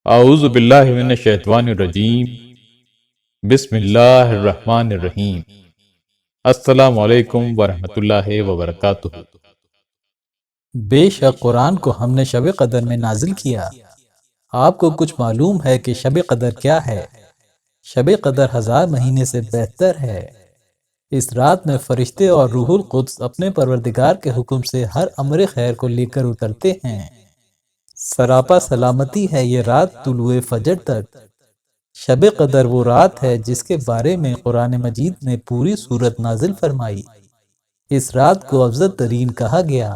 اعوذ باللہ من الشیطان الرجیم بسم اللہ الرحمن الرحیم السلام علیکم ورحمۃ اللہ وبرکاتہ۔ بے شک قرآن کو ہم نے شب قدر میں نازل کیا۔ آپ کو کچھ معلوم ہے کہ شب قدر کیا ہے؟ شب قدر 1000 مہینے سے بہتر ہے۔ اس رات میں فرشتے اور روح القدس اپنے پروردگار کے حکم سے ہر امر خیر کو لے کر اترتے ہیں۔ سراپا سلامتی ہے یہ رات طلوع فجر تک۔ شب قدر وہ رات ہے جس کے بارے میں قرآن مجید نے پوری سورت نازل فرمائی۔ اس رات کو افضل ترین کہا گیا۔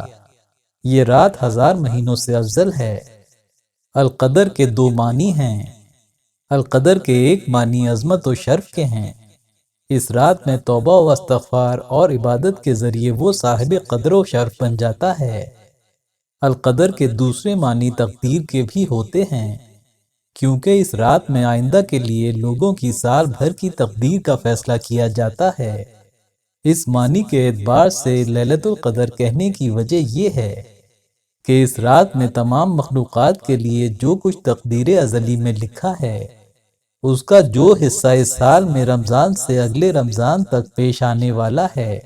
یہ رات 1000 مہینوں سے افضل ہے۔ القدر کے 2 معنی ہیں۔ القدر کے ایک معنی عظمت و شرف کے ہیں۔ اس رات میں توبہ و استغفار اور عبادت کے ذریعے وہ صاحب قدر و شرف بن جاتا ہے۔ القدر کے دوسرے معنی تقدیر کے بھی ہوتے ہیں، کیونکہ اس رات میں آئندہ کے لیے لوگوں کی سال بھر کی تقدیر کا فیصلہ کیا جاتا ہے۔ اس معنی کے اعتبار سے لیلۃ القدر کہنے کی وجہ یہ ہے کہ اس رات میں تمام مخلوقات کے لیے جو کچھ تقدیر ازلی میں لکھا ہے، اس کا جو حصہ اس سال میں رمضان سے اگلے رمضان تک پیش آنے والا ہے،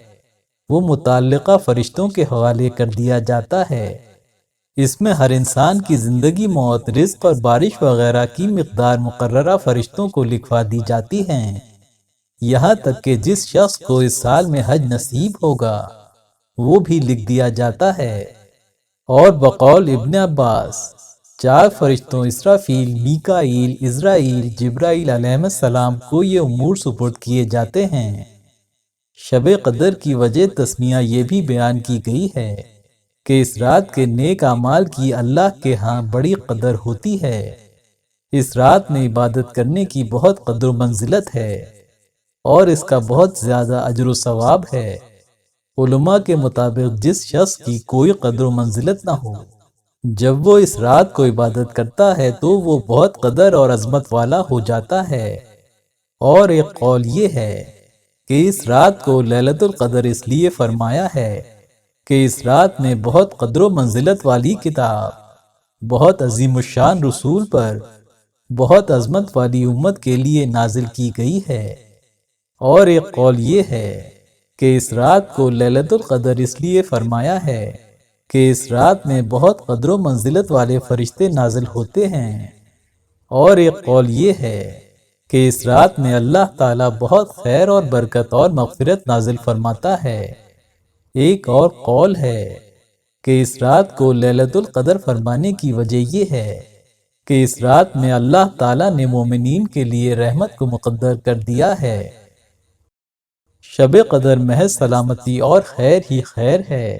وہ متعلقہ فرشتوں کے حوالے کر دیا جاتا ہے۔ اس میں ہر انسان کی زندگی، موت، رزق اور بارش وغیرہ کی مقدار مقررہ فرشتوں کو لکھوا دی جاتی ہیں۔ یہاں تک کہ جس شخص کو اس سال میں حج نصیب ہوگا وہ بھی لکھ دیا جاتا ہے۔ اور بقول ابن عباس 4 فرشتوں اسرافیل، میکائیل، عزرائیل، جبرائیل علیہ السلام کو یہ امور سپرد کیے جاتے ہیں۔ شب قدر کی وجہ تسمیہ یہ بھی بیان کی گئی ہے کہ اس رات کے نیک اعمال کی اللہ کے ہاں بڑی قدر ہوتی ہے۔ اس رات میں عبادت کرنے کی بہت قدر و منزلت ہے اور اس کا بہت زیادہ اجر و ثواب ہے۔ علماء کے مطابق جس شخص کی کوئی قدر و منزلت نہ ہو، جب وہ اس رات کو عبادت کرتا ہے تو وہ بہت قدر اور عظمت والا ہو جاتا ہے۔ اور ایک قول یہ ہے کہ اس رات کو لیلۃ القدر اس لیے فرمایا ہے کہ اس رات میں بہت قدر و منزلت والی کتاب بہت عظیم الشان رسول پر بہت عظمت والی امت کے لیے نازل کی گئی ہے۔ اور ایک قول یہ ہے کہ اس رات کو لیلۃ القدر اس لیے فرمایا ہے کہ اس رات میں بہت قدر و منزلت والے فرشتے نازل ہوتے ہیں۔ اور ایک قول یہ ہے کہ اس رات میں اللہ تعالیٰ بہت خیر اور برکت اور مغفرت نازل فرماتا ہے۔ ایک اور قول ہے کہ اس رات کو لیلۃ القدر فرمانے کی وجہ یہ ہے کہ اس رات میں اللہ تعالیٰ نے مومنین کے لیے رحمت کو مقدر کر دیا ہے۔ شب قدر محض سلامتی اور خیر ہی خیر ہے،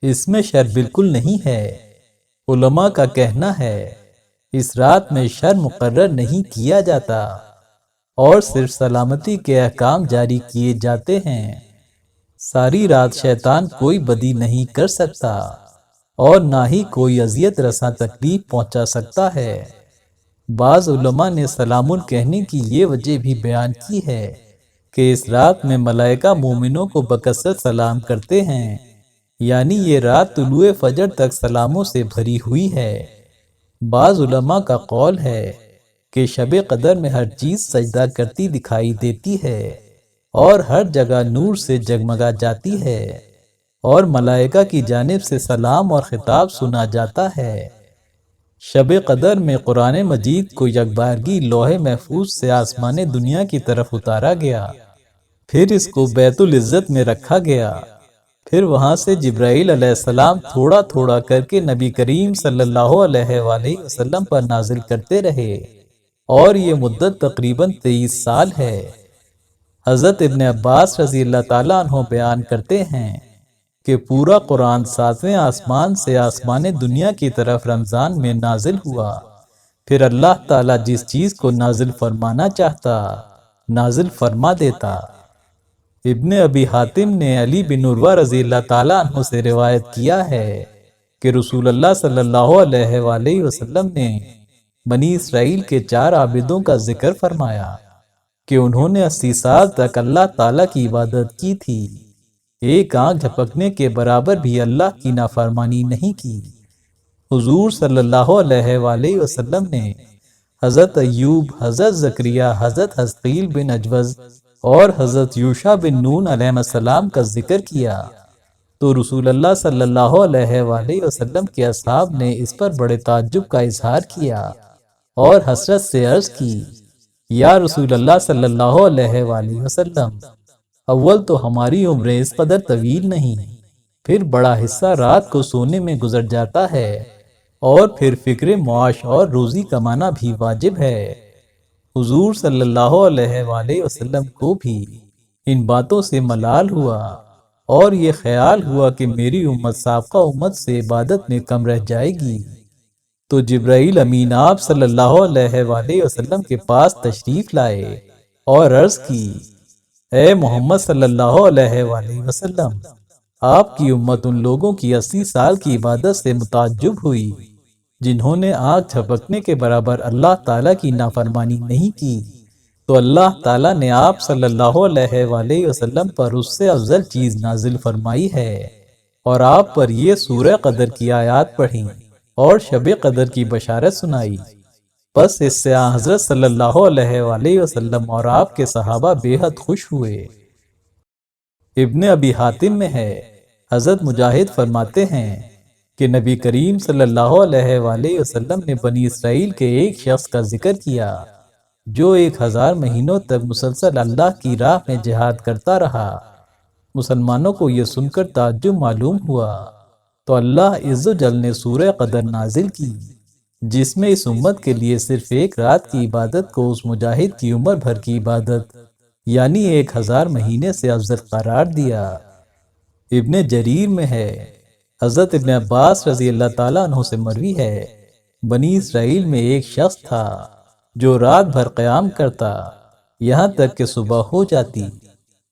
اس میں شر بالکل نہیں ہے۔ علماء کا کہنا ہے اس رات میں شر مقرر نہیں کیا جاتا اور صرف سلامتی کے احکام جاری کیے جاتے ہیں۔ ساری رات شیطان کوئی بدی نہیں کر سکتا اور نہ ہی کوئی اذیت رساں تکلیف پہنچا سکتا ہے۔ بعض علماء نے سلام کہنے کی یہ وجہ بھی بیان کی ہے کہ اس رات میں ملائکہ مومنوں کو بکثرت سلام کرتے ہیں، یعنی یہ رات طلوع فجر تک سلاموں سے بھری ہوئی ہے۔ بعض علماء کا قول ہے کہ شب قدر میں ہر چیز سجدہ کرتی دکھائی دیتی ہے اور ہر جگہ نور سے جگمگا جاتی ہے اور ملائکہ کی جانب سے سلام اور خطاب سنا جاتا ہے۔ شب قدر میں قرآن مجید کو یکبارگی لوح محفوظ سے آسمان دنیا کی طرف اتارا گیا، پھر اس کو بیت العزت میں رکھا گیا، پھر وہاں سے جبرائیل علیہ السلام تھوڑا تھوڑا کر کے نبی کریم صلی اللہ علیہ وآلہ وسلم پر نازل کرتے رہے، اور یہ مدت تقریباً 23 سال ہے۔ حضرت ابن عباس رضی اللہ تعالیٰ عنہ بیان کرتے ہیں کہ پورا قرآن 7ویں آسمان سے آسمان دنیا کی طرف رمضان میں نازل ہوا، پھر اللہ تعالیٰ جس چیز کو نازل فرمانا چاہتا نازل فرما دیتا۔ ابن ابی حاتم نے علی بن عروہ رضی اللہ تعالیٰ عنہ سے روایت کیا ہے کہ رسول اللہ صلی اللہ علیہ وآلہ وسلم نے بنی اسرائیل کے 4 عابدوں کا ذکر فرمایا کہ انہوں نے 80 سال تک اللہ تعالیٰ کی عبادت کی تھی، ایک آنکھ جھپکنے کے برابر بھی اللہ کی نافرمانی نہیں کی۔ حضور صلی اللہ علیہ وآلہ وسلم نے حضرت ایوب، حضرت زکریا، حضرت حزقیل بن اجوز اور حضرت یوشع بن نون علیہ السلام کا ذکر کیا تو رسول اللہ صلی اللہ علیہ وآلہ وسلم کے اصحاب نے اس پر بڑے تعجب کا اظہار کیا اور حسرت سے عرض کی، یا رسول اللہ صلی اللہ علیہ وآلہ وسلم، اول تو ہماری عمریں اس قدر طویل نہیں، پھر بڑا حصہ رات کو سونے میں گزر جاتا ہے، اور پھر فکر معاش اور روزی کمانا بھی واجب ہے۔ حضور صلی اللہ علیہ وآلہ وسلم کو بھی ان باتوں سے ملال ہوا اور یہ خیال ہوا کہ میری امت سابقہ امت سے عبادت میں کم رہ جائے گی، تو جبرائیل امین آپ صلی اللہ علیہ وآلہ وسلم کے پاس تشریف لائے اور عرض کی، اے محمد صلی اللہ علیہ وآلہ وسلم، آپ کی امت ان لوگوں کی 80 سال کی عبادت سے متعجب ہوئی جنہوں نے آنکھ جھپکنے کے برابر اللہ تعالیٰ کی نافرمانی نہیں کی، تو اللہ تعالیٰ نے آپ صلی اللہ علیہ وآلہ وسلم پر اس سے افضل چیز نازل فرمائی ہے اور آپ پر یہ سورہ قدر کی آیات پڑھی اور شب قدر کی بشارت سنائی۔ پس اس سے حضرت صلی اللہ علیہ وآلہ وسلم اور آپ کے صحابہ بے حد خوش ہوئے۔ ابن ابی حاتم میں ہے، حضرت مجاہد فرماتے ہیں کہ نبی کریم صلی اللہ علیہ وآلہ وسلم نے بنی اسرائیل کے ایک شخص کا ذکر کیا جو 1000 مہینوں تک مسلسل اللہ کی راہ میں جہاد کرتا رہا۔ مسلمانوں کو یہ سن کر تعجب معلوم ہوا تو اللہ عز و جل نے سورہ قدر نازل کی جس میں اس امت کے لیے صرف ایک رات کی عبادت کو اس مجاہد کی عمر بھر کی عبادت یعنی 1000 مہینے سے افضل قرار دیا۔ ابن جریر میں ہے، حضرت ابن عباس رضی اللہ تعالیٰ عنہ سے مروی ہے، بنی اسرائیل میں ایک شخص تھا جو رات بھر قیام کرتا یہاں تک کہ صبح ہو جاتی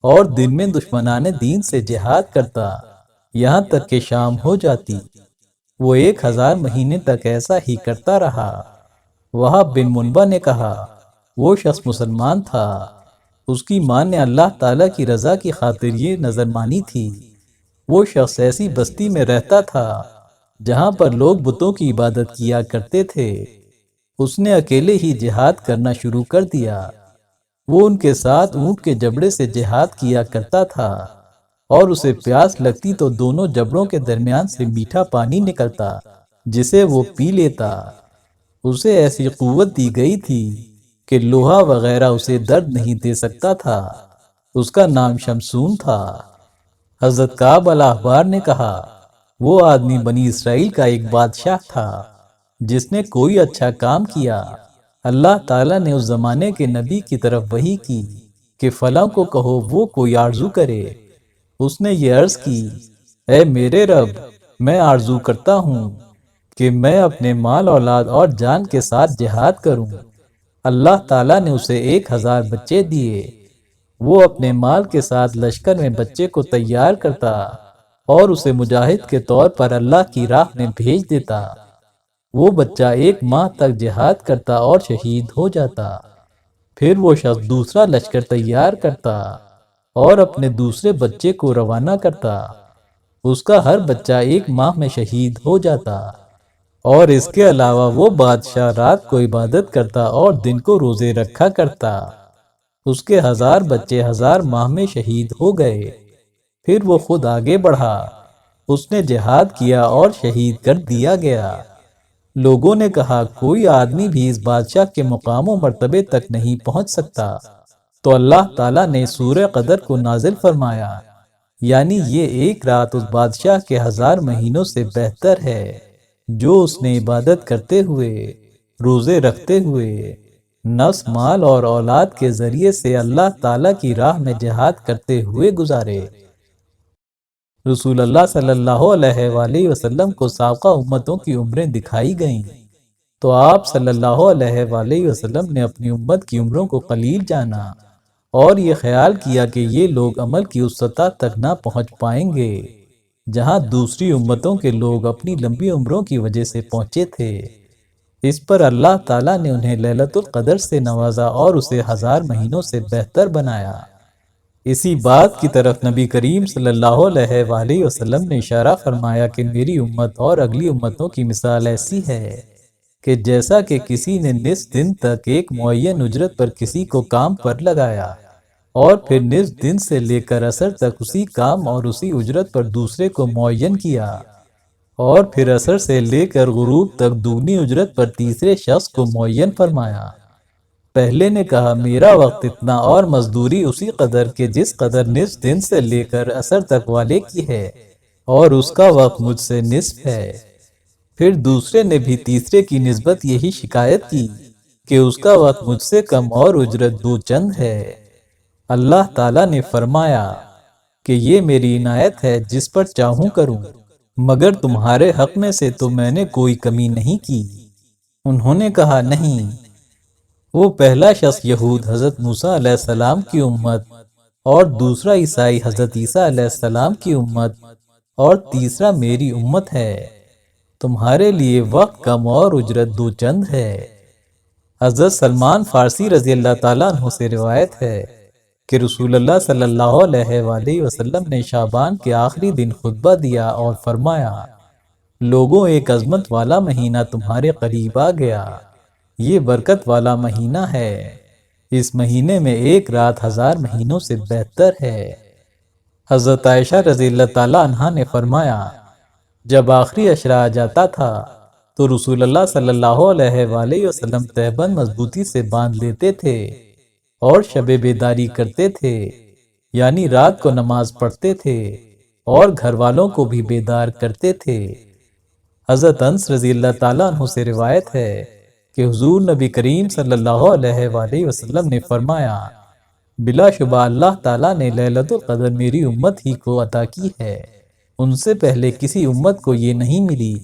اور دن میں دشمنان دین سے جہاد کرتا یہاں تک کہ شام ہو جاتی۔ وہ 1000 مہینے تک ایسا ہی کرتا رہا۔ وہاب بن منبع نے کہا، وہ شخص مسلمان تھا، اس کی ماں نے اللہ تعالیٰ کی رضا کی خاطر یہ نظر مانی تھی۔ وہ شخص ایسی بستی میں رہتا تھا جہاں پر لوگ بتوں کی عبادت کیا کرتے تھے۔ اس نے اکیلے ہی جہاد کرنا شروع کر دیا۔ وہ ان کے ساتھ اونٹ کے جبڑے سے جہاد کیا کرتا تھا اور اسے پیاس لگتی تو دونوں جبڑوں کے درمیان سے میٹھا پانی نکلتا جسے وہ پی لیتا۔ اسے ایسی قوت دی گئی تھی کہ لوہا وغیرہ اسے درد نہیں دے سکتا تھا۔ اس کا نام شمسون تھا۔ حضرت کعب الاحبار نے کہا، وہ آدمی بنی اسرائیل کا ایک بادشاہ تھا جس نے کوئی اچھا کام کیا۔ اللہ تعالیٰ نے اس زمانے کے نبی کی طرف وحی کی کہ فلاں کو کہو وہ کوئی آرزو کرے۔ اس نے یہ عرض کی، اے میرے رب، میں آرزو کرتا ہوں کہ میں اپنے مال اولاد اور جان کے ساتھ جہاد کروں۔ اللہ تعالیٰ نے اسے 1000 بچے دیے۔ وہ اپنے مال کے ساتھ لشکر میں بچے کو تیار کرتا اور اسے مجاہد کے طور پر اللہ کی راہ میں بھیج دیتا۔ وہ بچہ 1 ماہ تک جہاد کرتا اور شہید ہو جاتا۔ پھر وہ شخص دوسرا لشکر تیار کرتا اور اپنے دوسرے بچے کو روانہ کرتا۔ اس کا ہر بچہ 1 ماہ میں شہید ہو جاتا، اور اس کے علاوہ وہ بادشاہ رات کو عبادت کرتا اور دن کو روزے رکھا کرتا۔ اس کے 1000 بچے 1000 ماہ میں شہید ہو گئے۔ پھر وہ خود آگے بڑھا، اس نے جہاد کیا اور شہید کر دیا گیا۔ لوگوں نے کہا، کوئی آدمی بھی اس بادشاہ کے مقام و مرتبے تک نہیں پہنچ سکتا۔ تو اللہ تعالیٰ نے سورہ قدر کو نازل فرمایا، یعنی یہ ایک رات اس بادشاہ کے 1000 مہینوں سے بہتر ہے جو اس نے عبادت کرتے ہوئے، روزے رکھتے ہوئے، نفس، مال اور اولاد کے ذریعے سے اللہ تعالیٰ کی راہ میں جہاد کرتے ہوئے گزارے۔ رسول اللہ صلی اللہ علیہ وآلہ وسلم کو سابقہ امتوں کی عمریں دکھائی گئیں تو آپ صلی اللہ علیہ وآلہ وسلم نے اپنی امت کی عمروں کو قلیل جانا اور یہ خیال کیا کہ یہ لوگ عمل کی اس سطح تک نہ پہنچ پائیں گے جہاں دوسری امتوں کے لوگ اپنی لمبی عمروں کی وجہ سے پہنچے تھے۔ اس پر اللہ تعالیٰ نے انہیں لیلۃ القدر سے نوازا اور اسے 1000 مہینوں سے بہتر بنایا۔ اسی بات کی طرف نبی کریم صلی اللہ علیہ وآلہ وسلم نے اشارہ فرمایا کہ میری امت اور اگلی امتوں کی مثال ایسی ہے کہ جیسا کہ کسی نے نصف دن تک ایک معین اجرت پر کسی کو کام پر لگایا اور پھر نصف دن سے لے کر عصر تک اسی کام اور اسی اجرت پر دوسرے کو معین کیا اور پھر عصر سے لے کر غروب تک دگنی اجرت پر تیسرے شخص کو معین فرمایا۔ پہلے نے کہا میرا وقت اتنا اور مزدوری اسی قدر کہ جس قدر نصف دن سے لے کر عصر تک والے کی ہے اور اس کا وقت مجھ سے نصف ہے۔ پھر دوسرے نے بھی تیسرے کی نسبت یہی شکایت کی کہ اس کا وقت مجھ سے کم اور اجرت دو چند ہے۔ اللہ تعالیٰ نے فرمایا کہ یہ میری عنایت ہے جس پر چاہوں کروں، مگر تمہارے حق میں سے تو میں نے کوئی کمی نہیں کی۔ انہوں نے کہا نہیں، وہ پہلا شخص یہود حضرت موسیٰ علیہ السلام کی امت اور دوسرا عیسائی حضرت عیسیٰ علیہ السلام کی امت اور تیسرا میری امت ہے۔ تمہارے لیے وقت کم اور اجرت دو چند ہے۔ حضرت سلمان فارسی رضی اللہ تعالیٰ عنہ سے روایت ہے کہ رسول اللہ صلی اللہ علیہ وآلہ وسلم نے شعبان کے آخری دن خطبہ دیا اور فرمایا، لوگوں ایک عظمت والا مہینہ تمہارے قریب آ گیا، یہ برکت والا مہینہ ہے، اس مہینے میں ایک رات 1000 مہینوں سے بہتر ہے۔ حضرت عائشہ رضی اللہ تعالیٰ عنہا نے فرمایا، جب آخری عشرہ آ جاتا تھا تو رسول اللہ صلی اللہ علیہ وآلہ وسلم تہبند مضبوطی سے باندھ لیتے تھے اور شب بیداری کرتے تھے، یعنی رات کو نماز پڑھتے تھے اور گھر والوں کو بھی بیدار کرتے تھے۔ حضرت انس رضی اللہ تعالیٰ عنہ سے روایت ہے کہ حضور نبی کریم صلی اللہ علیہ وآلہ وسلم نے فرمایا، بلا شبہ اللہ تعالیٰ نے لیلۃ القدر میری امت ہی کو عطا کی ہے، ان سے پہلے کسی امت کو یہ نہیں ملی۔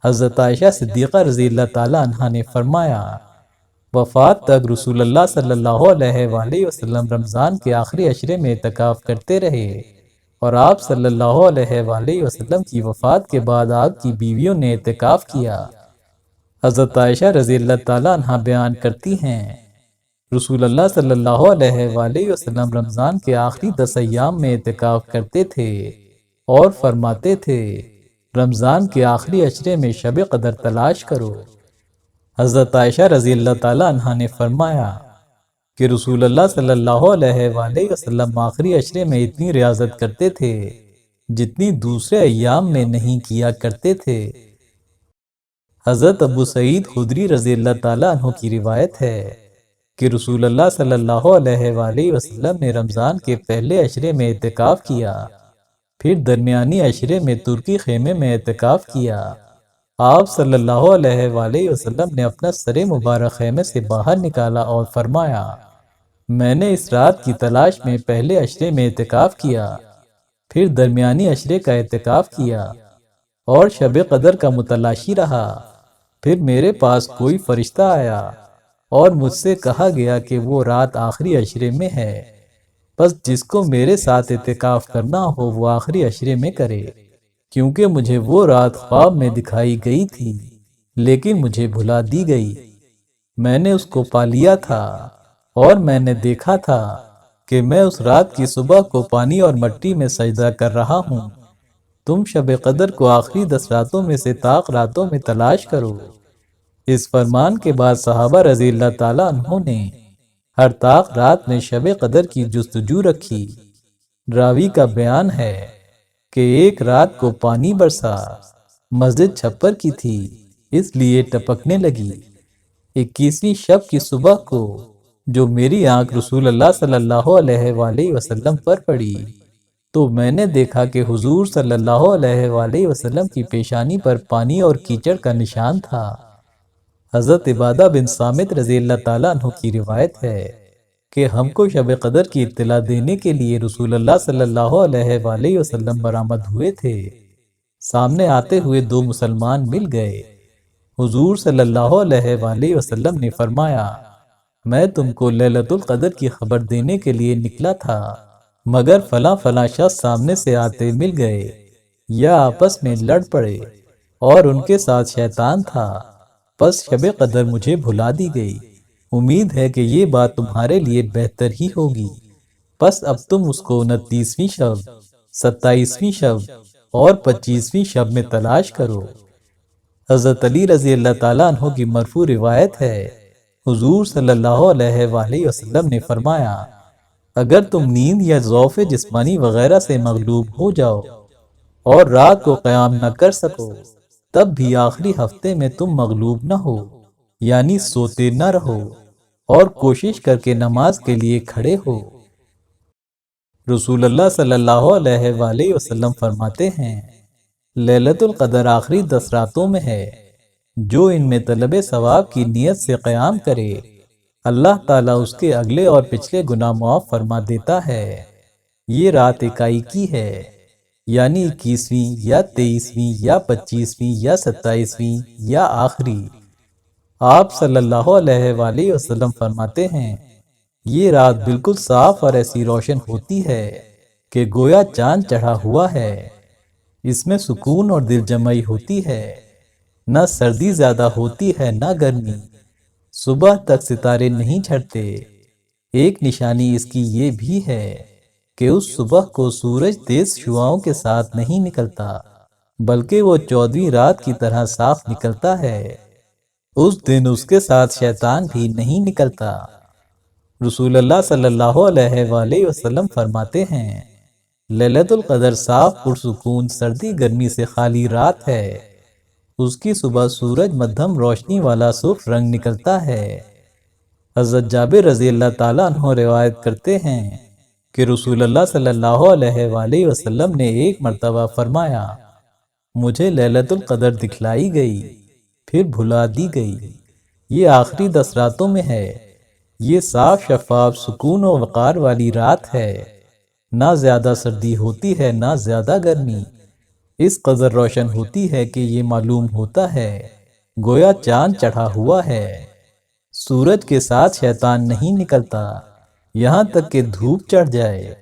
حضرت عائشہ صدیقہ رضی اللہ تعالیٰ عنہا نے فرمایا، وفات تک رسول اللہ صلی اللہ علیہ وآلہ وسلم رمضان کے آخری عشرے میں اعتکاف کرتے رہے اور آپ صلی اللہ علیہ وآلہ وسلم کی وفات کے بعد آپ کی بیویوں نے اعتکاف کیا۔ حضرت عائشہ رضی اللہ تعالیٰ عنہا بیان کرتی ہیں، رسول اللہ صلی اللہ علیہ وآلہ وسلم رمضان کے آخری 10 ایام میں اعتکاف کرتے تھے اور فرماتے تھے، رمضان کے آخری عشرے میں شب قدر تلاش کرو۔ حضرت عائشہ رضی اللہ تعالیٰ عنہا نے فرمایا کہ رسول اللہ صلی اللہ علیہ وآلہ وسلم آخری عشرے میں اتنی ریاضت کرتے تھے جتنی دوسرے ایام میں نہیں کیا کرتے تھے۔ حضرت ابو سعید خدری رضی اللہ تعالیٰ عنہ کی روایت ہے کہ رسول اللہ صلی اللہ علیہ وآلہ وسلم نے رمضان کے پہلے عشرے میں اعتکاف کیا، پھر درمیانی عشرے میں ترکی خیمے میں اعتکاف کیا۔ آپ صلی اللہ علیہ وآلہ وسلم نے اپنا سر مبارک خیمے سے باہر نکالا اور فرمایا، میں نے اس رات کی تلاش میں پہلے عشرے میں اعتکاف کیا، پھر درمیانی عشرے کا اعتکاف کیا اور شب قدر کا متلاشی رہا۔ پھر میرے پاس کوئی فرشتہ آیا اور مجھ سے کہا گیا کہ وہ رات آخری عشرے میں ہے، بس جس کو میرے ساتھ اعتکاف کرنا ہو وہ آخری عشرے میں کرے، کیونکہ مجھے وہ رات خواب میں دکھائی گئی تھی لیکن مجھے بھلا دی گئی۔ میں نے اس کو پا لیا تھا اور میں نے دیکھا تھا کہ میں اس رات کی صبح کو پانی اور مٹی میں سجدہ کر رہا ہوں۔ تم شب قدر کو آخری 10 راتوں میں سے طاق راتوں میں تلاش کرو۔ اس فرمان کے بعد صحابہ رضی اللہ تعالیٰ عنہ نے ہر طاق رات میں شب قدر کی جستجو رکھی۔ راوی کا بیان ہے کہ ایک رات کو پانی برسا، مسجد چھپر کی تھی اس لیے ٹپکنے لگی۔ 21ویں شب کی صبح کو جو میری آنکھ رسول اللہ صلی اللہ علیہ وآلہ وسلم پر پڑی تو میں نے دیکھا کہ حضور صلی اللہ علیہ وآلہ وسلم کی پیشانی پر پانی اور کیچڑ کا نشان تھا۔ حضرت عبادہ بن صامت رضی اللہ تعالیٰ عنہ کی روایت ہے کہ ہم کو شب قدر کی اطلاع دینے کے لیے رسول اللہ صلی اللہ علیہ وآلہ وسلم برآمد ہوئے تھے۔ سامنے آتے ہوئے 2 مسلمان مل گئے۔ حضور صلی اللہ علیہ وآلہ وسلم نے فرمایا، میں تم کو لیلۃ القدر کی خبر دینے کے لیے نکلا تھا، مگر فلاں فلاں شخص سامنے سے آتے مل گئے یا آپس میں لڑ پڑے اور ان کے ساتھ شیطان تھا، پس شب قدر مجھے بھلا دی گئی۔ امید ہے کہ یہ بات تمہارے لیے بہتر ہی ہوگی، پس اب تم اس کو 29ویں شب، 27ویں شب اور 25ویں شب میں تلاش کرو۔ حضرت علی رضی اللہ تعالیٰ عنہ کی مرفوع روایت ہے، حضور صلی اللہ علیہ وآلہ وسلم نے فرمایا، اگر تم نیند یا ضعف جسمانی وغیرہ سے مغلوب ہو جاؤ اور رات کو قیام نہ کر سکو، تب بھی آخری ہفتے میں تم مغلوب نہ ہو، یعنی سوتے نہ رہو اور کوشش کر کے نماز کے لیے کھڑے ہو۔ رسول اللہ صلی اللہ علیہ وآلہ وسلم فرماتے ہیں، لیلۃ القدر آخری 10 راتوں میں ہے، جو ان میں طلب ثواب کی نیت سے قیام کرے، اللہ تعالیٰ اس کے اگلے اور پچھلے گناہ معاف فرما دیتا ہے۔ یہ رات اکائی کی ہے، یعنی 21ویں یا 23ویں یا 25ویں یا 27ویں یا آخری۔ آپ صلی اللہ علیہ وآلہ وسلم فرماتے ہیں، یہ رات بالکل صاف اور ایسی روشن ہوتی ہے کہ گویا چاند چڑھا ہوا ہے۔ اس میں سکون اور دل جمعی ہوتی ہے، نہ سردی زیادہ ہوتی ہے نہ گرمی، صبح تک ستارے نہیں چھٹتے۔ ایک نشانی اس کی یہ بھی ہے کہ اس صبح کو سورج تیز شعاؤں کے ساتھ نہیں نکلتا، بلکہ وہ 14ویں رات کی طرح صاف نکلتا ہے۔ اس دن اس کے ساتھ شیطان بھی نہیں نکلتا۔ رسول اللہ صلی اللہ علیہ وآلہ وسلم فرماتے ہیں، لیلۃ القدر صاف پرسکون سردی گرمی سے خالی رات ہے۔ اس کی صبح سورج مدھم روشنی والا سرخ رنگ نکلتا ہے۔ حضرت جابر رضی اللہ تعالیٰ عنہ روایت کرتے ہیں کہ رسول اللہ صلی اللہ علیہ وآلہ وسلم نے ایک مرتبہ فرمایا، مجھے لیلۃ القدر دکھلائی گئی، پھر بھلا دی گئی۔ یہ آخری 10 راتوں میں ہے۔ یہ صاف شفاف سکون و وقار والی رات ہے، نہ زیادہ سردی ہوتی ہے نہ زیادہ گرمی۔ اس قدر روشن ہوتی ہے کہ یہ معلوم ہوتا ہے گویا چاند چڑھا ہوا ہے۔ سورج کے ساتھ شیطان نہیں نکلتا یہاں تک کہ دھوپ چڑھ جائے۔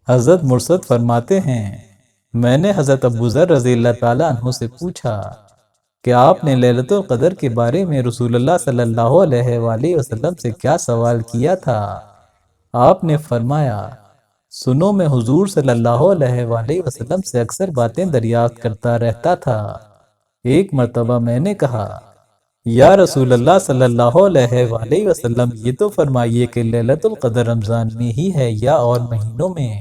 حضرت مرشد فرماتے ہیں، میں نے حضرت ابوذر رضی اللہ تعالیٰ عنہ سے پوچھا کہ آپ نے لیلۃ القدر کے بارے میں رسول اللہ صلی اللہ علیہ وآلہ وسلم سے کیا سوال کیا تھا؟ آپ نے فرمایا، سنو، میں حضور صلی اللہ علیہ وآلہ وسلم سے اکثر باتیں دریافت کرتا رہتا تھا۔ ایک مرتبہ میں نے کہا، یا رسول اللہ صلی اللہ علیہ وآلہ وسلم، یہ تو فرمائیے کہ لیلۃ القدر رمضان میں ہی ہے یا اور مہینوں میں؟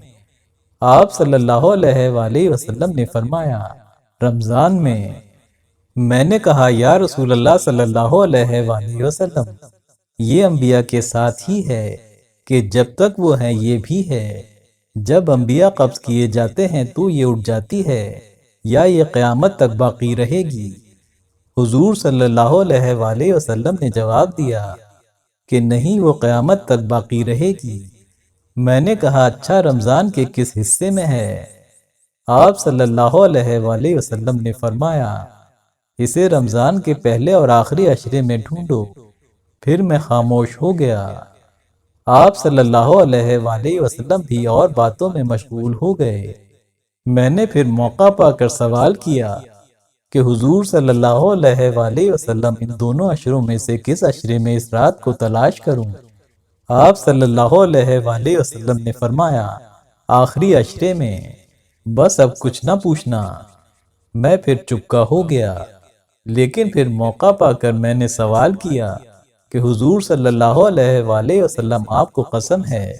آپ صلی اللہ علیہ وآلہ وسلم نے فرمایا، رمضان میں۔ میں نے کہا، یا رسول اللہ صلی اللہ علیہ وآلہ وسلم، یہ انبیاء کے ساتھ ہی ہے کہ جب تک وہ ہیں یہ بھی ہے، جب انبیاء قبض کیے جاتے ہیں تو یہ اٹھ جاتی ہے، یا یہ قیامت تک باقی رہے گی؟ حضور صلی اللہ علیہ وآلہ وسلم نے جواب دیا کہ نہیں، وہ قیامت تک باقی رہے گی۔ میں نے کہا، اچھا، رمضان کے کس حصے میں ہے؟ آپ صلی اللہ علیہ وآلہ وسلم نے فرمایا، اسے رمضان کے پہلے اور آخری عشرے میں ڈھونڈو۔ پھر میں خاموش ہو گیا۔ آپ صلی اللہ علیہ وآلہ وسلم بھی اور باتوں میں مشغول ہو گئے۔ میں نے پھر موقع پا کر سوال کیا کہ حضور صلی اللہ علیہ وآلہ وسلم، ان دونوں عشروں میں سے کس عشرے میں اس رات کو تلاش کروں؟ آپ صلی اللہ علیہ وآلہ وسلم نے فرمایا، آخری عشرے میں، بس اب کچھ نہ پوچھنا۔ میں پھر چپکا ہو گیا، لیکن پھر موقع پا کر میں نے سوال کیا کہ حضور صلی اللہ علیہ وآلہ وسلم، آپ کو قسم ہے،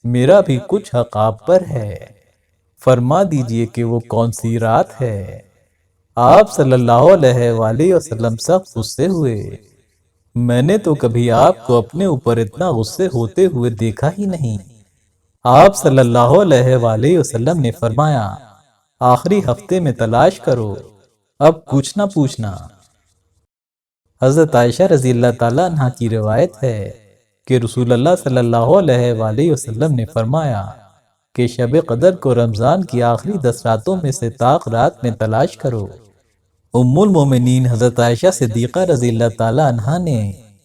میرا بھی کچھ حق آپ پر ہے، فرما دیجئے کہ وہ کون سی رات ہے؟ آپ صلی اللہ علیہ وآلہ وسلم سخت غصے ہوئے۔ میں نے تو کبھی آپ کو اپنے اوپر اتنا غصے ہوتے ہوئے دیکھا ہی نہیں۔ آپ صلی اللہ علیہ وآلہ وسلم نے فرمایا، آخری ہفتے میں تلاش کرو، اب کچھ نہ پوچھنا۔ حضرت عائشہ رضی اللہ تعالیٰ عنہ کی روایت ہے کہ رسول اللہ صلی اللہ علیہ وآلہ وسلم نے فرمایا کہ شب قدر کو رمضان کی آخری 10 راتوں میں سے طاق رات میں تلاش کرو۔ ام المومنین حضرت عائشہ صدیقہ رضی اللہ تعالیٰ عنہ نے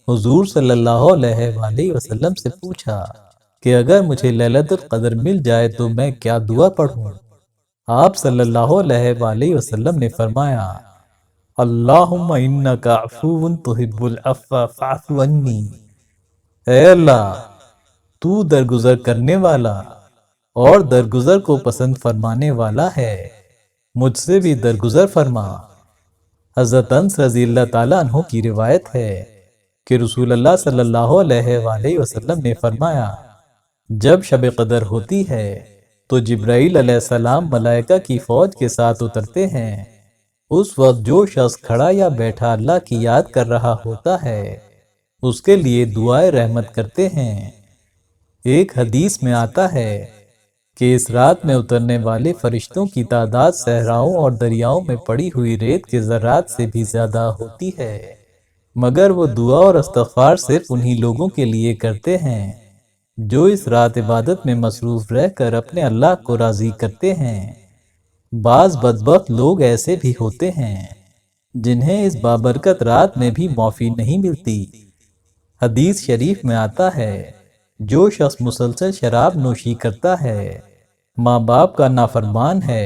حضور صلی اللہ علیہ وآلہ وسلم سے پوچھا کہ اگر مجھے لیلۃ القدر مل جائے تو میں کیا دعا پڑھوں؟ آپ صلی اللہ علیہ وآلہ وسلم نے فرمایا، اللہم انک عفو تحب العفو فاعف عنی۔ اے اللہ، تو درگزر کرنے والا اور درگزر کو پسند فرمانے والا ہے، مجھ سے بھی درگزر فرما۔ حضرت انس رضی اللہ تعالیٰ عنہ کی روایت ہے کہ رسول اللہ صلی اللہ علیہ وآلہ وسلم نے فرمایا، جب شب قدر ہوتی ہے تو جبرائیل علیہ السلام ملائکہ کی فوج کے ساتھ اترتے ہیں۔ اس وقت جو شخص کھڑا یا بیٹھا اللہ کی یاد کر رہا ہوتا ہے اس کے لیے دعائے رحمت کرتے ہیں۔ ایک حدیث میں آتا ہے کہ اس رات میں اترنے والے فرشتوں کی تعداد صحراؤں اور دریاؤں میں پڑی ہوئی ریت کے ذرات سے بھی زیادہ ہوتی ہے، مگر وہ دعا اور استغفار صرف انہی لوگوں کے لیے کرتے ہیں جو اس رات عبادت میں مصروف رہ کر اپنے اللہ کو راضی کرتے ہیں۔ بعض بدبخت لوگ ایسے بھی ہوتے ہیں جنہیں اس بابرکت رات میں بھی معافی نہیں ملتی۔ حدیث شریف میں آتا ہے، جو شخص مسلسل شراب نوشی کرتا ہے، ماں باپ کا نافرمان ہے،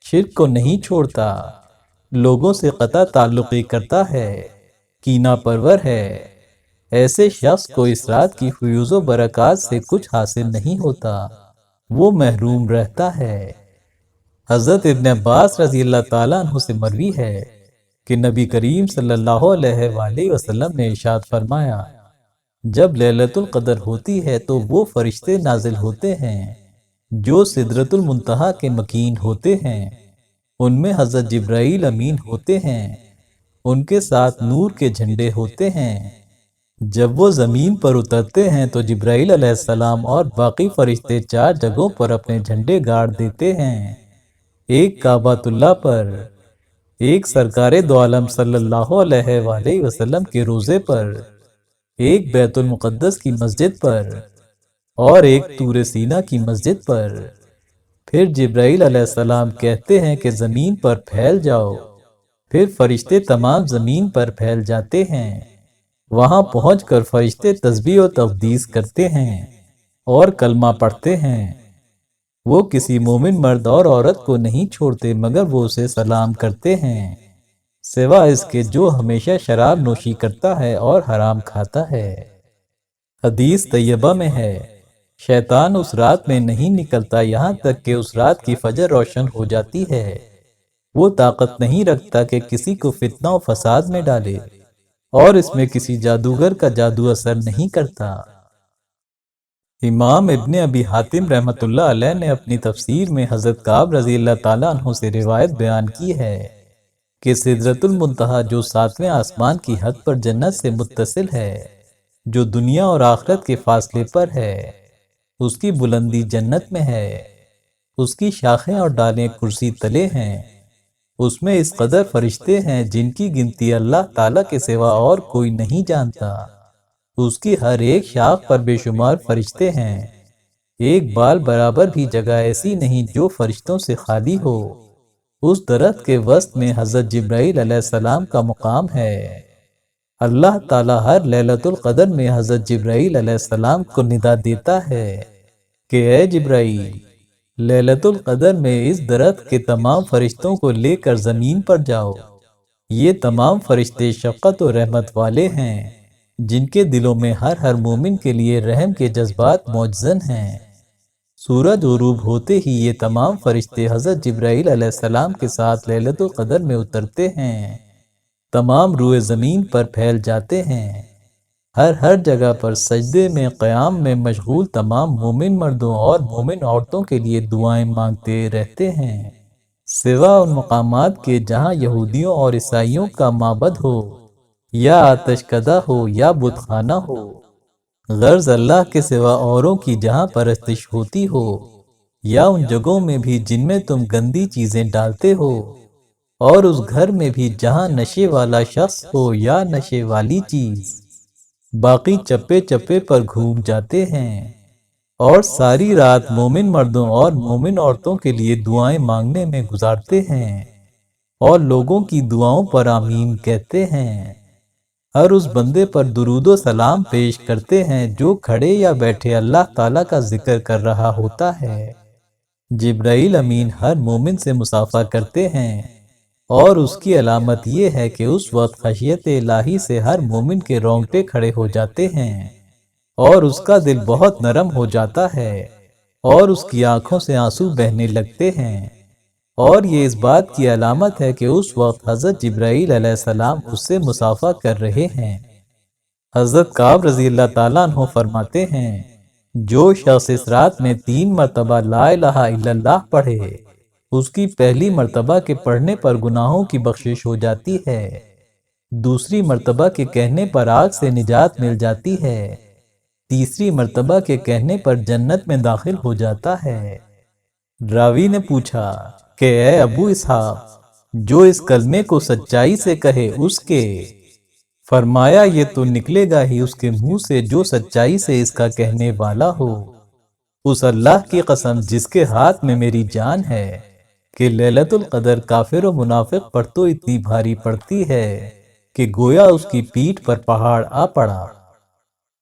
شرک کو نہیں چھوڑتا، لوگوں سے قطع تعلقی کرتا ہے، کینہ پرور ہے، ایسے شخص کو اس رات کی فیوز و برکات سے کچھ حاصل نہیں ہوتا، وہ محروم رہتا ہے۔ حضرت ابن عباس رضی اللہ تعالیٰ عنہ سے مروی ہے کہ نبی کریم صلی اللہ علیہ وآلہ وسلم نے ارشاد فرمایا، جب لیلۃ القدر ہوتی ہے تو وہ فرشتے نازل ہوتے ہیں جو سدرۃ المنتہا کے مکین ہوتے ہیں، ان میں حضرت جبرائیل امین ہوتے ہیں، ان کے ساتھ نور کے جھنڈے ہوتے ہیں۔ جب وہ زمین پر اترتے ہیں تو جبرائیل علیہ السلام اور باقی فرشتے 4 جگہوں پر اپنے جھنڈے گاڑ دیتے ہیں، ایک کعبۃ اللہ پر، ایک سرکار دو عالم صلی اللہ علیہ وآلہ وسلم کے روضے پر، ایک بیت المقدس کی مسجد پر اور ایک طور سینا کی مسجد پر۔ پھر جبرائیل علیہ السلام کہتے ہیں کہ زمین پر پھیل جاؤ، پھر فرشتے تمام زمین پر پھیل جاتے ہیں۔ وہاں پہنچ کر فرشتے تسبیح و تقدیس کرتے ہیں اور کلمہ پڑھتے ہیں۔ وہ کسی مومن مرد اور عورت کو نہیں چھوڑتے مگر وہ اسے سلام کرتے ہیں، سوا اس کے جو ہمیشہ شراب نوشی کرتا ہے اور حرام کھاتا ہے۔ حدیث طیبہ میں ہے، شیطان اس رات میں نہیں نکلتا یہاں تک کہ اس رات کی فجر روشن ہو جاتی ہے۔ وہ طاقت نہیں رکھتا کہ کسی کو فتنہ و فساد میں ڈالے، اور اس میں کسی جادوگر کا جادو اثر نہیں کرتا۔ امام ابن ابی حاتم رحمۃ اللہ علیہ نے اپنی تفسیر میں حضرت کعب رضی اللہ تعالیٰ عنہ سے روایت بیان کی ہے کہ سدرۃ المنتہا جو 7ویں آسمان کی حد پر جنت سے متصل ہے، جو دنیا اور آخرت کے فاصلے پر ہے، اس کی بلندی جنت میں ہے، اس کی شاخیں اور ڈالیں کرسی تلے ہیں، اس میں اس قدر فرشتے ہیں جن کی گنتی اللہ تعالیٰ کے سوا اور کوئی نہیں جانتا۔ اس کی ہر ایک شاخ پر بے شمار فرشتے ہیں، ایک بال برابر بھی جگہ ایسی نہیں جو فرشتوں سے خالی ہو۔ اس درخت کے وسط میں حضرت جبرائیل علیہ السلام کا مقام ہے۔ اللہ تعالیٰ ہر لیلۃ القدر میں حضرت جبرائیل علیہ السلام کو ندا دیتا ہے کہ اے جبرائیل، لیلۃ القدر میں اس درخت کے تمام فرشتوں کو لے کر زمین پر جاؤ۔ یہ تمام فرشتے شفقت و رحمت والے ہیں جن کے دلوں میں ہر مومن کے لیے رحم کے جذبات موجزن ہیں۔ سورج غروب ہوتے ہی یہ تمام فرشتے حضرت جبرائیل علیہ السلام کے ساتھ لیلۃ القدر میں اترتے ہیں، تمام روئے زمین پر پھیل جاتے ہیں، ہر جگہ پر سجدے میں قیام میں مشغول تمام مومن مردوں اور مومن عورتوں کے لیے دعائیں مانگتے رہتے ہیں، سوا ان مقامات کے جہاں یہودیوں اور عیسائیوں کا معبد ہو یا آتش کدہ ہو یا بت خانہ ہو، غرض اللہ کے سوا اوروں کی جہاں پرستش ہوتی ہو، یا ان جگہوں میں بھی جن میں تم گندی چیزیں ڈالتے ہو، اور اس گھر میں بھی جہاں نشے والا شخص ہو یا نشے والی چیز، باقی چپے چپے پر گھوم جاتے ہیں اور ساری رات مومن مردوں اور مومن عورتوں کے لیے دعائیں مانگنے میں گزارتے ہیں اور لوگوں کی دعاؤں پر آمین کہتے ہیں۔ ہر اس بندے پر درود و سلام پیش کرتے ہیں جو کھڑے یا بیٹھے اللہ تعالیٰ کا ذکر کر رہا ہوتا ہے۔ جبرائیل امین ہر مومن سے مصافحہ کرتے ہیں اور اس کی علامت یہ ہے کہ اس وقت خشیت الہی سے ہر مومن کے رونگٹے کھڑے ہو جاتے ہیں اور اس کا دل بہت نرم ہو جاتا ہے اور اس کی آنکھوں سے آنسو بہنے لگتے ہیں اور یہ اس بات کی علامت ہے کہ اس وقت حضرت جبرائیل علیہ السلام اس سے مصافحہ کر رہے ہیں۔ حضرت کعب رضی اللہ تعالیٰ عنہ فرماتے ہیں، جو شخص اس رات میں 3 مرتبہ لا الہ الا اللہ پڑھے، اس کی پہلی مرتبہ کے پڑھنے پر گناہوں کی بخشش ہو جاتی ہے، دوسری مرتبہ کے کہنے پر آگ سے نجات مل جاتی ہے، تیسری مرتبہ کے کہنے پر جنت میں داخل ہو جاتا ہے۔ راوی نے پوچھا کہ اے ابو اسحاق، جو اس کلمے کو سچائی سے کہے اس کے، فرمایا یہ تو نکلے گا ہی اس کے منہ سے جو سچائی سے اس کا کہنے والا ہو۔ اس اللہ کی قسم جس کے ہاتھ میں میری جان ہے کہ لیلۃ القدر کافر و منافق پر تو اتنی بھاری پڑتی ہے کہ گویا اس کی پیٹھ پر پہاڑ آ پڑا۔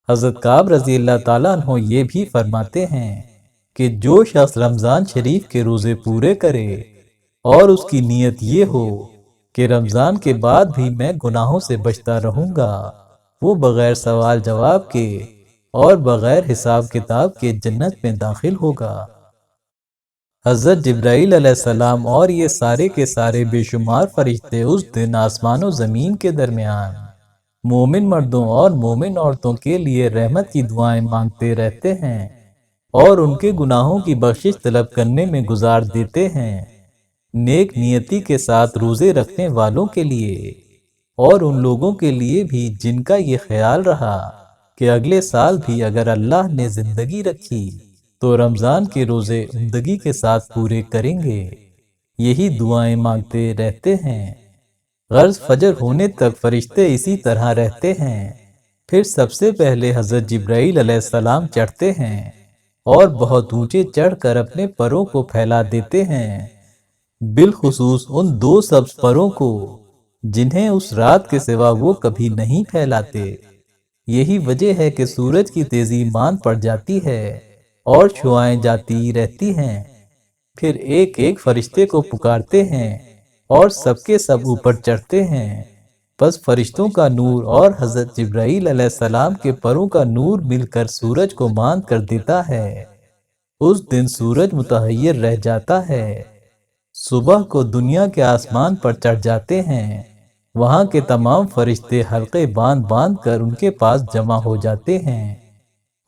حضرت کعب رضی اللہ تعالیٰ عنہ یہ بھی فرماتے ہیں کہ جو شخص رمضان شریف کے روزے پورے کرے اور اس کی نیت یہ ہو کہ رمضان کے بعد بھی میں گناہوں سے بچتا رہوں گا، وہ بغیر سوال جواب کے اور بغیر حساب کتاب کے جنت میں داخل ہوگا۔ حضرت جبرائیل علیہ السلام اور یہ سارے کے سارے بے شمار فرشتے اس دن آسمان و زمین کے درمیان مومن مردوں اور مومن عورتوں کے لیے رحمت کی دعائیں مانگتے رہتے ہیں اور ان کے گناہوں کی بخشش طلب کرنے میں گزار دیتے ہیں، نیک نیتی کے ساتھ روزے رکھنے والوں کے لیے اور ان لوگوں کے لیے بھی جن کا یہ خیال رہا کہ اگلے سال بھی اگر اللہ نے زندگی رکھی تو رمضان کے روزے عمدگی کے ساتھ پورے کریں گے، یہی دعائیں مانگتے رہتے ہیں۔ غرض فجر ہونے تک فرشتے اسی طرح رہتے ہیں، پھر سب سے پہلے حضرت جبرائیل علیہ السلام چڑھتے ہیں اور بہت اونچے چڑھ کر اپنے پروں کو پھیلا دیتے ہیں، بالخصوص ان 2 سبز پروں کو جنہیں اس رات کے سوا وہ کبھی نہیں پھیلاتے۔ یہی وجہ ہے کہ سورج کی تیزی ماند پڑ جاتی ہے اور شعائیں جاتی رہتی ہیں، پھر ایک ایک فرشتے کو پکارتے ہیں اور سب کے سب اوپر چڑھتے ہیں، بس فرشتوں کا نور اور حضرت جبرائیل علیہ السلام کے پروں کا نور مل کر سورج کو ماند کر دیتا ہے۔ اس دن سورج متحیر رہ جاتا ہے، صبح کو دنیا کے آسمان پر چڑھ جاتے ہیں، وہاں کے تمام فرشتے حلقے باندھ باندھ کر ان کے پاس جمع ہو جاتے ہیں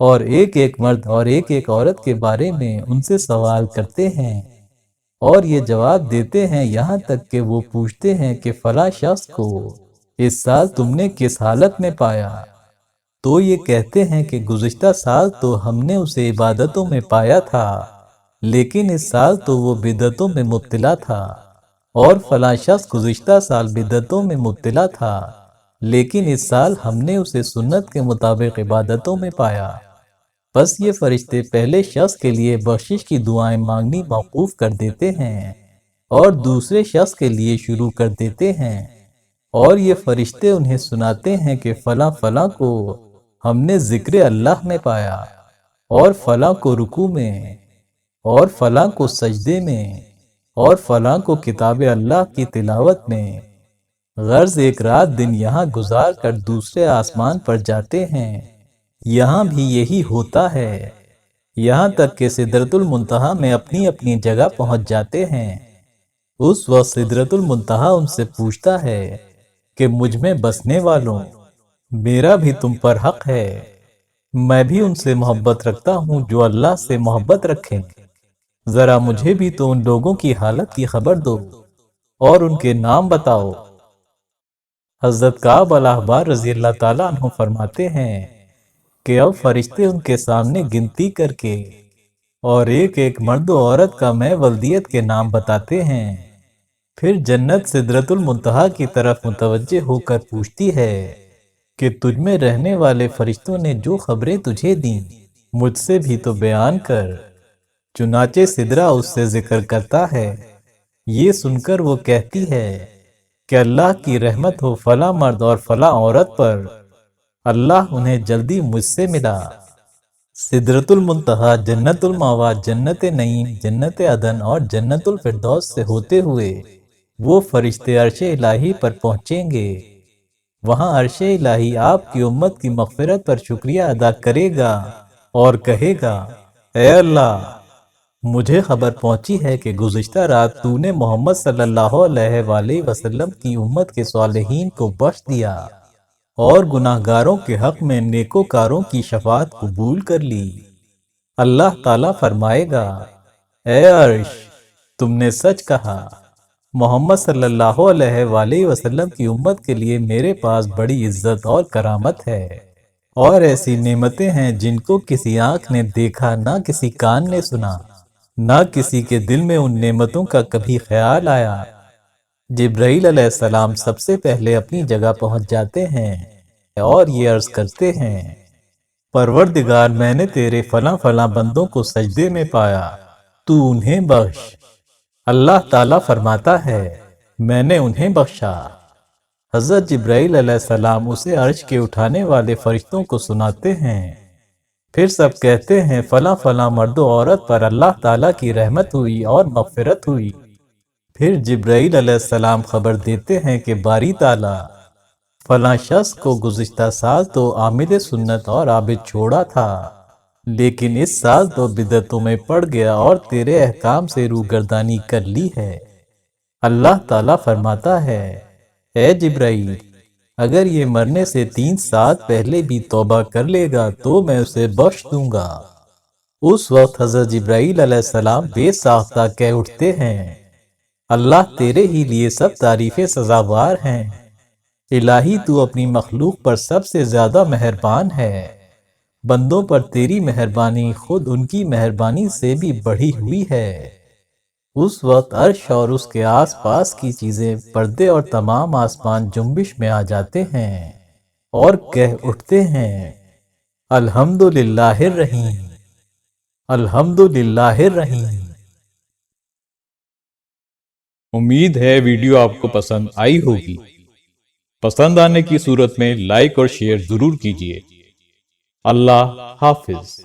اور ایک ایک مرد اور ایک ایک عورت کے بارے میں ان سے سوال کرتے ہیں اور یہ جواب دیتے ہیں، یہاں تک کہ وہ پوچھتے ہیں کہ فلاں شخص کو اس سال تم نے کس حالت میں پایا؟ تو یہ کہتے ہیں کہ گزشتہ سال تو ہم نے اسے عبادتوں میں پایا تھا، لیکن اس سال تو وہ بدعتوں میں مبتلا تھا، اور فلاں شخص گزشتہ سال بدعتوں میں مبتلا تھا، لیکن اس سال ہم نے اسے سنت کے مطابق عبادتوں میں پایا۔ بس یہ فرشتے پہلے شخص کے لیے بخشش کی دعائیں مانگنی موقوف کر دیتے ہیں اور دوسرے شخص کے لیے شروع کر دیتے ہیں، اور یہ فرشتے انہیں سناتے ہیں کہ فلاں فلاں کو ہم نے ذکر اللہ میں پایا، اور فلاں کو رکوع میں، اور فلاں کو سجدے میں، اور فلاں کو کتاب اللہ کی تلاوت میں۔ غرض ایک رات دن یہاں گزار کر دوسرے آسمان پر جاتے ہیں، یہاں بھی یہی ہوتا ہے، یہاں تک کہ سدرۃ المنتہا میں اپنی اپنی جگہ پہنچ جاتے ہیں۔ اس وقت سدرۃ المنتہا ان سے پوچھتا ہے کہ مجھ میں بسنے والوں، میرا بھی تم پر حق ہے، میں بھی ان سے محبت رکھتا ہوں جو اللہ سے محبت رکھیں، ذرا مجھے بھی تو ان لوگوں کی حالت کی خبر دو اور ان کے نام بتاؤ۔ حضرت کعب الاحبار رضی اللہ تعالیٰ عنہ فرماتے ہیں کہ اب فرشتے ان کے سامنے گنتی کر کے اور ایک ایک مرد و عورت کا میں ولدیت کے نام بتاتے ہیں، پھر جنت سدرۃ المنتہا کی طرف متوجہ ہو کر پوچھتی ہے کہ تجھ میں رہنے والے فرشتوں نے جو خبریں تجھے دیں مجھ سے بھی تو بیان کر۔ چنانچہ سدرہ اس سے ذکر کرتا ہے، یہ سن کر وہ کہتی ہے کہ اللہ کی رحمت ہو فلاں مرد اور فلاں عورت پر، اللہ انہیں جلدی مجھ سے ملا۔ سدرۃ المنتہا جنت الماوا، جنت نعیم، جنت عدن اور جنت الفردوس سے ہوتے ہوئے وہ فرشتے عرش الہی پر پہنچیں گے، وہاں عرش الہی آپ کی امت کی مغفرت پر شکریہ ادا کرے گا اور کہے گا، اے اللہ، مجھے خبر پہنچی ہے کہ گزشتہ رات تو نے محمد صلی اللہ علیہ وآلہ وسلم کی امت کے صالحین کو بخش دیا اور گناہ گاروں کے حق میں نیکوکاروں کی شفاعت قبول کر لی۔ اللہ تعالیٰ فرمائے گا، اے عرش، تم نے سچ کہا۔ محمد صلی اللہ علیہ وآلہ وسلم کی امت کے لیے میرے پاس بڑی عزت اور کرامت ہے، اور ایسی نعمتیں ہیں جن کو کسی آنکھ نے دیکھا، نہ کسی کان نے سنا، نہ کسی کے دل میں ان نعمتوں کا کبھی خیال آیا۔ جبرائیل علیہ السلام سب سے پہلے اپنی جگہ پہنچ جاتے ہیں اور یہ عرض کرتے ہیں، پروردگار، میں نے تیرے فلاں فلاں بندوں کو سجدے میں پایا، تو انہیں بخش۔ اللہ تعالیٰ فرماتا ہے، میں نے انہیں بخشا۔ حضرت جبرائیل علیہ السلام اسے عرش کے اٹھانے والے فرشتوں کو سناتے ہیں، پھر سب کہتے ہیں فلاں فلاں مرد و عورت پر اللہ تعالیٰ کی رحمت ہوئی اور مغفرت ہوئی۔ پھر جبرائیل علیہ السلام خبر دیتے ہیں کہ باری تعالیٰ فلاں شخص کو گزشتہ سال تو عامل سنت اور عابد چھوڑا تھا، لیکن اس سال تو بدعتوں میں پڑ گیا اور تیرے احکام سے روگردانی کر لی ہے۔ اللہ تعالیٰ فرماتا ہے، اے جبرائیل، اگر یہ مرنے سے 3 سال پہلے بھی توبہ کر لے گا تو میں اسے بخش دوں گا۔ اس وقت حضرت جبرائیل علیہ السلام بے ساختہ کہہ اٹھتے ہیں، اللہ تیرے ہی لیے سب تعریفیں سزاوار ہیں۔ الہی، تو اپنی مخلوق پر سب سے زیادہ مہربان ہے، بندوں پر تیری مہربانی خود ان کی مہربانی سے بھی بڑھی ہوئی ہے۔ اس وقت عرش اور اس کے آس پاس کی چیزیں، پردے اور تمام آسمان جنبش میں آ جاتے ہیں اور کہہ اٹھتے ہیں، الحمدللہ الرحیم، الحمدللہ الرحیم۔ امید ہے ویڈیو آپ کو پسند آئی ہوگی۔ پسند آنے کی صورت میں لائک اور شیئر ضرور کیجیے۔ اللہ حافظ۔